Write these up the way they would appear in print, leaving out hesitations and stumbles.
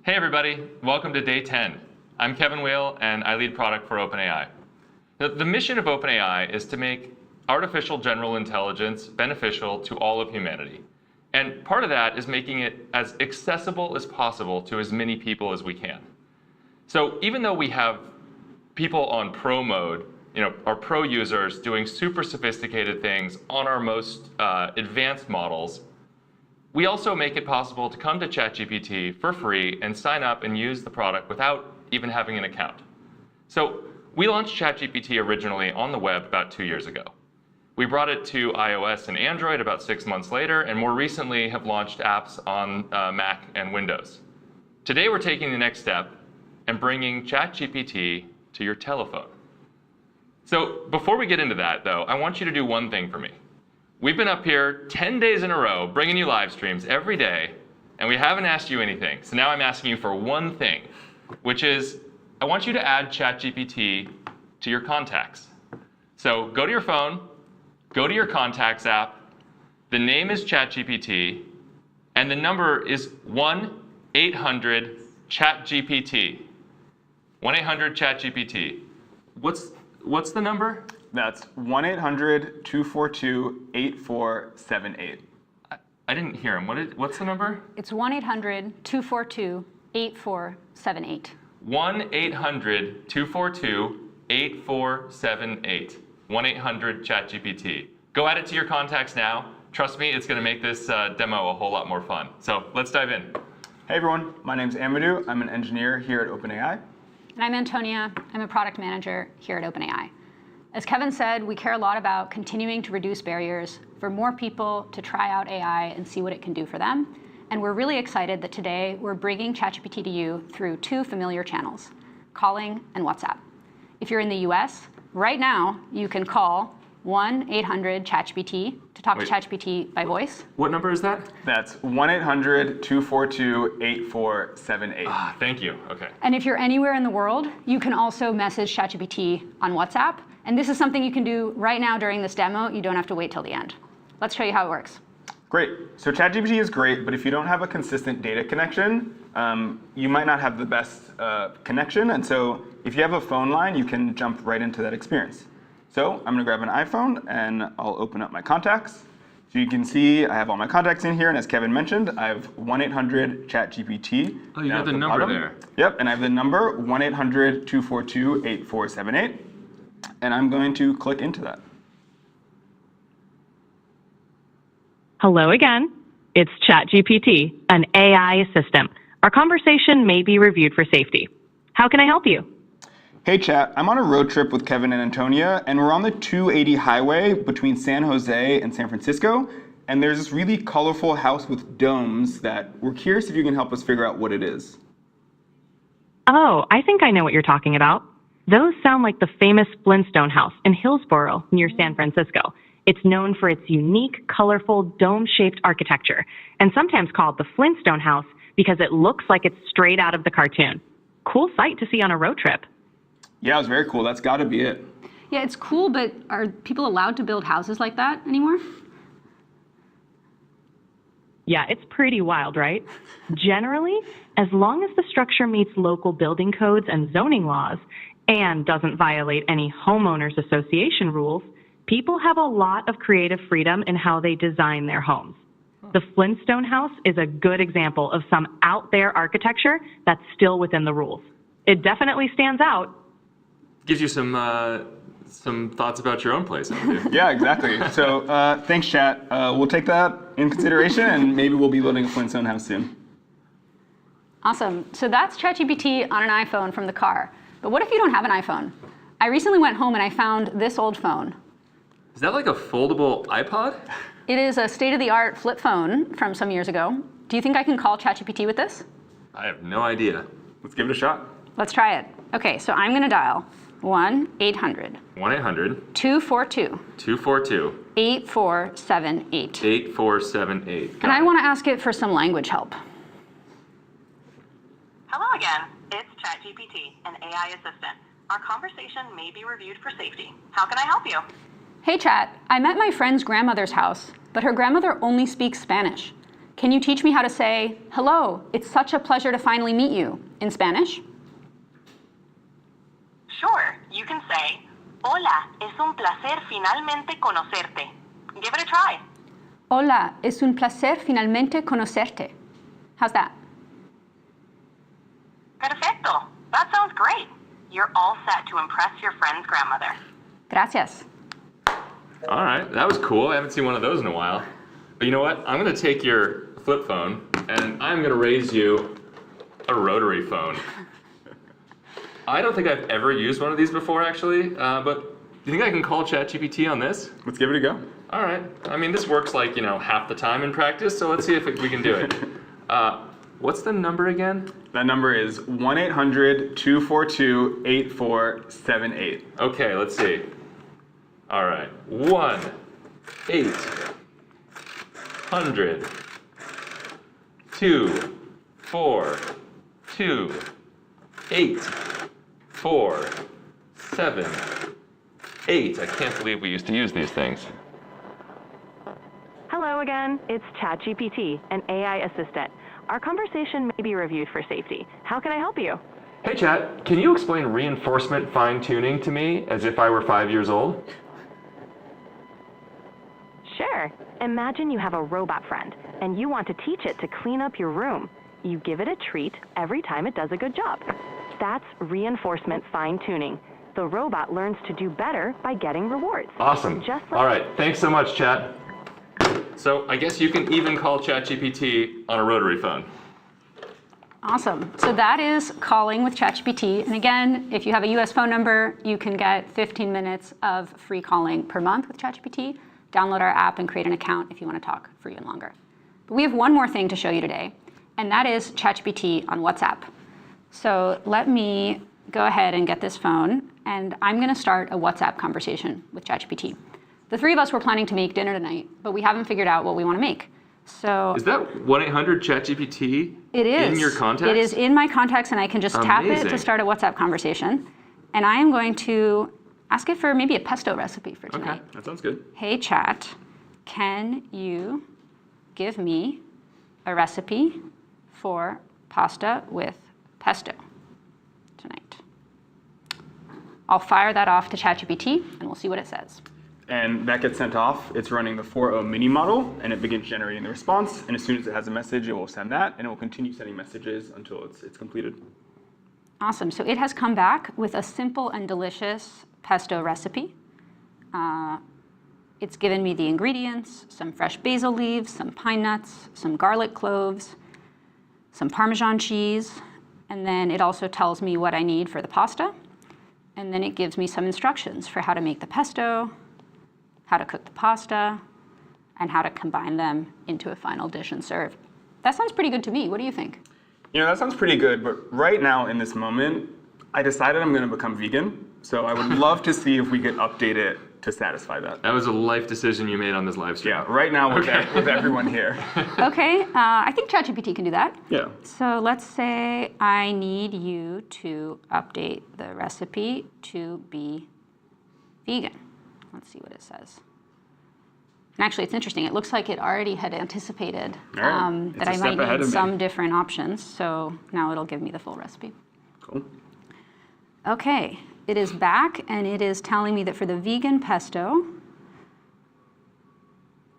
Hey everybody, welcome to day 10. I'm Kevin Whale and I lead product for OpenAI. The mission of OpenAI is to make artificial general intelligence beneficial to all of humanity. And part of that is making it as accessible as possible to as many people as we can. So even though we have people on pro mode, our pro users doing super sophisticated things on our most advanced models, we also make it possible to come to ChatGPT for free and sign up and use the product without even having an account. So we launched ChatGPT originally on the web about 2 years ago. We brought it to iOS and Android about 6 months later, and more recently have launched apps on Mac and Windows. Today we're taking the next step and bringing ChatGPT to your telephone. So before we get into that, though, I want you to do one thing for me. We've been up here 10 days in a row, bringing you live streams every day, and we haven't asked you anything. So now I'm asking you for one thing, which is I want you to add ChatGPT to your contacts. So go to your phone, go to your contacts app, the name is ChatGPT, and the number is 1-800-ChatGPT. 1-800-ChatGPT. What's the number? That's 1-800-242-8478. I didn't hear him. What's the number? It's 1-800-242-8478. 1-800-242-8478. 1-800-ChatGPT. Go add it to your contacts now. Trust me, it's going to make this demo a whole lot more fun. So let's dive in. Hey everyone, my name's Amadou. I'm an engineer here at OpenAI. And I'm Antonia. I'm a product manager here at OpenAI. As Kevin said, we care a lot about continuing to reduce barriers for more people to try out AI and see what it can do for them. And we're really excited that today we're bringing ChatGPT to you through two familiar channels, calling and WhatsApp. If you're in the US, right now you can call 1-800-ChatGPT to talk to ChatGPT by voice. What number is that? That's 1-800-242-8478. Ah, thank you. Okay. And if you're anywhere in the world, you can also message ChatGPT on WhatsApp. And this is something you can do right now during this demo. You don't have to wait till the end. Let's show you how it works. Great. So ChatGPT is great, but if you don't have a consistent data connection, you might not have the best connection. And so if you have a phone line, you can jump right into that experience. So I'm going to grab an iPhone, and I'll open up my contacts. So you can see I have all my contacts in here. And as Kevin mentioned, I have 1-800-ChatGPT. Oh, you got the number there. Yep, and I have the number 1-800-242-8478. And I'm going to click into that. Hello again. It's ChatGPT, an AI assistant. Our conversation may be reviewed for safety. How can I help you? Hey Chat, I'm on a road trip with Kevin and Antonia, and we're on the 280 highway between San Jose and San Francisco. And there's this really colorful house with domes that we're curious if you can help us figure out what it is. Oh, I think I know what you're talking about. Those sound like the famous Flintstone house in Hillsboro near San Francisco. It's known for its unique, colorful, dome-shaped architecture, and sometimes called the Flintstone house because it looks like it's straight out of the cartoon. Cool sight to see on a road trip. Yeah, it was very cool. That's got to be it. Yeah, it's cool, but are people allowed to build houses like that anymore? Yeah, it's pretty wild, right? Generally, as long as the structure meets local building codes and zoning laws and doesn't violate any homeowners association rules, people have a lot of creative freedom in how they design their homes. The Flintstone house is a good example of some out there architecture that's still within the rules. It definitely stands out. Gives you some thoughts about your own place. Yeah, exactly. So thanks, Chat. We'll take that in consideration, and maybe we'll be building a Flintstone house soon. Awesome. So that's ChatGPT on an iPhone from the car. But what if you don't have an iPhone? I recently went home and I found this old phone. Is that like a foldable iPod? It is a state-of-the-art flip phone from some years ago. Do you think I can call ChatGPT with this? I have no idea. Let's give it a shot. Let's try it. Okay, so I'm going to dial 1-800. 1-800. 242. 242. 8478. 8478. And I want to ask it for some language help. Hello again. It's ChatGPT, an AI assistant. Our conversation may be reviewed for safety. How can I help you? Hey, Chat. I met my friend's grandmother's house, but her grandmother only speaks Spanish. Can you teach me how to say, hello, it's such a pleasure to finally meet you, in Spanish? Sure, you can say, Hola, es un placer finalmente conocerte. Give it a try. Hola, es un placer finalmente conocerte. How's that? Perfecto. That sounds great. You're all set to impress your friend's grandmother. Gracias. All right, that was cool. I haven't seen one of those in a while. But you know what? I'm going to take your flip phone and I'm going to raise you a rotary phone. I don't think I've ever used one of these before, actually. But do you think I can call ChatGPT on this? Let's give it a go. All right. I mean, this works like, half the time in practice, so let's see if we can do it. What's the number again? That number is 1-800-242-8478. Okay, let's see. All right. 1-800-242-8478. I can't believe we used to use these things. Hello again, it's ChatGPT, an AI assistant. Our conversation may be reviewed for safety. How can I help you? Hey Chat, can you explain reinforcement fine-tuning to me as if I were 5 years old? Sure. Imagine you have a robot friend, and you want to teach it to clean up your room. You give it a treat every time it does a good job. That's reinforcement fine-tuning. The robot learns to do better by getting rewards. Awesome. Just like All right, thanks so much, Chat. So I guess you can even call ChatGPT on a rotary phone. Awesome. So that is calling with ChatGPT. And again, if you have a US phone number, you can get 15 minutes of free calling per month with ChatGPT. Download our app and create an account if you want to talk for even longer. But we have one more thing to show you today, and that is ChatGPT on WhatsApp. So let me go ahead and get this phone, and I'm going to start a WhatsApp conversation with ChatGPT. The three of us were planning to make dinner tonight, but we haven't figured out what we want to make. So Is that 1-800-ChatGPT it is in your contacts? It is in my contacts, and I can just tap it Amazing. to start a WhatsApp conversation. And I am going to ask it for maybe a pesto recipe for tonight. Okay, that sounds good. Hey chat, can you give me a recipe for pasta with pesto tonight? I'll fire that off to ChatGPT and we'll see what it says. And that gets sent off. It's running the 4.0 mini model, and it begins generating the response. And as soon as it has a message, it will send that, and it will continue sending messages until it's completed. Awesome. So it has come back with a simple and delicious pesto recipe. It's given me the ingredients, some fresh basil leaves, some pine nuts, some garlic cloves, some Parmesan cheese, and then it also tells me what I need for the pasta. And then it gives me some instructions for how to make the pesto, how to cook the pasta, and how to combine them into a final dish and serve. That sounds pretty good to me. What do you think? That sounds pretty good, but right now in this moment, I decided I'm going to become vegan. So I would love to see if we could update it to satisfy that. That was a life decision you made on this live stream. Yeah, right now with everyone here. Okay, I think ChatGPT can do that. Yeah. So let's say I need you to update the recipe to be vegan. Let's see what it says. And actually, it's interesting. It looks like it already had anticipated that I might need some different options. So now it'll give me the full recipe. Cool. Okay, it is back, and it is telling me that for the vegan pesto,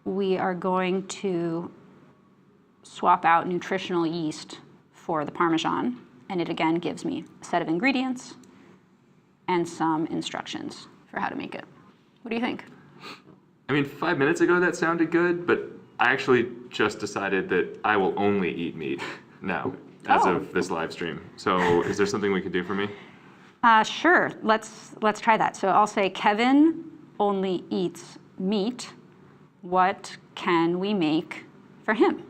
we are going to swap out nutritional yeast for the Parmesan. And it again gives me a set of ingredients and some instructions for how to make it. What do you think? I mean, 5 minutes ago that sounded good, but I actually just decided that I will only eat meat now as of this live stream. So is there something we could do for me? Sure, let's try that. So I'll say Kevin only eats meat. What can we make for him?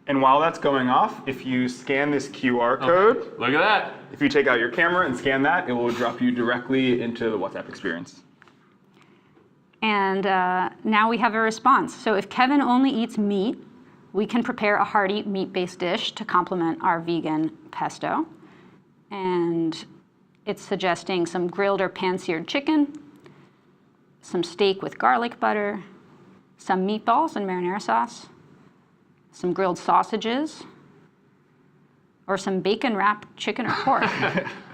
And while that's going off, if you scan this QR code, Look at that. if you take out your camera and scan that, it will drop you directly into the WhatsApp experience. And now we have a response. So if Kevin only eats meat, we can prepare a hearty meat-based dish to complement our vegan pesto. And it's suggesting some grilled or pan-seared chicken, some steak with garlic butter, some meatballs and marinara sauce, some grilled sausages, or some bacon-wrapped chicken or pork.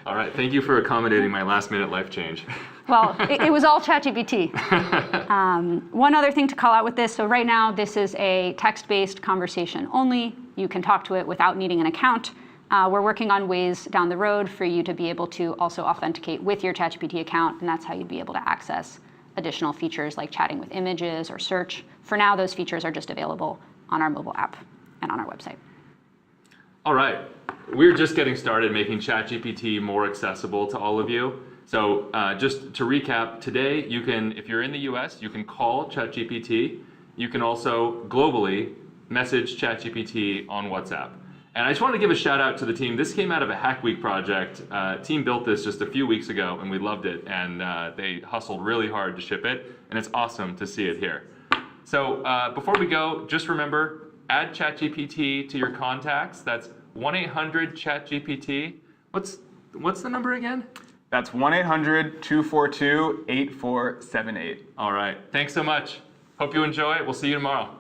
All right, thank you for accommodating my last-minute life change. Well, it was all ChatGPT. One other thing to call out with this, so right now this is a text-based conversation only. You can talk to it without needing an account. We're working on ways down the road for you to be able to also authenticate with your ChatGPT account, and that's how you'd be able to access additional features like chatting with images or search. For now, those features are just available on our mobile app and on our website. All right, we're just getting started making ChatGPT more accessible to all of you. So just to recap, today you can, if you're in the US, you can call ChatGPT. You can also globally message ChatGPT on WhatsApp. And I just want to give a shout out to the team. This came out of a Hack Week project. Team built this just a few weeks ago and we loved it. And they hustled really hard to ship it. And it's awesome to see it here. So before we go, just remember, add ChatGPT to your contacts. That's 1-800-CHAT-GPT. What's the number again? That's 1-800-242-8478. All right. Thanks so much. Hope you enjoy. We'll see you tomorrow.